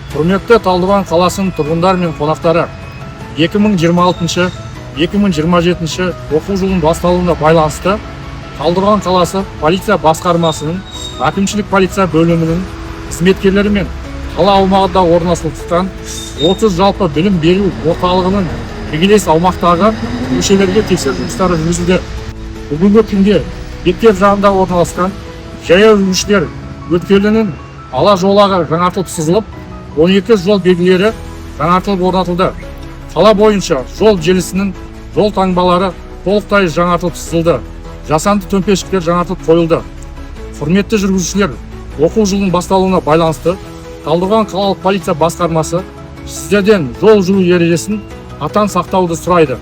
Құрметті Талдықорған қаласының тұрғындары мен қонақтары, 2026-2027 оқу жылының басталуына байланысты Талдықорған қаласы полиция басқармасының әкімшілік полиция бөлімінің қызметкерлері мен қала аумағында орналасқан 30 жалпы білім беру орталығының іргелес аумақтағы көшелерге тексеру жұмыстары жүргізілді. Бүгінгі күнде мектеп жағында орналасқан жаяу жүргіншілер өткелінің ала жолағы жаңартылып сызылып, 12 жол белгілері жаңартылып орнатылды. Қала бойынша жол желісінің жол таңбалары толықтай жаңартылып сызылды. Жасанды төмпешіктер жаңартылып қойылды. Құрметті жүргізушілер, оқу жылының басталуына байланысты Талдықорған қалалық полиция басқармасы сіздерден жол жүру ережесін қатаң сақтауды сұрайды.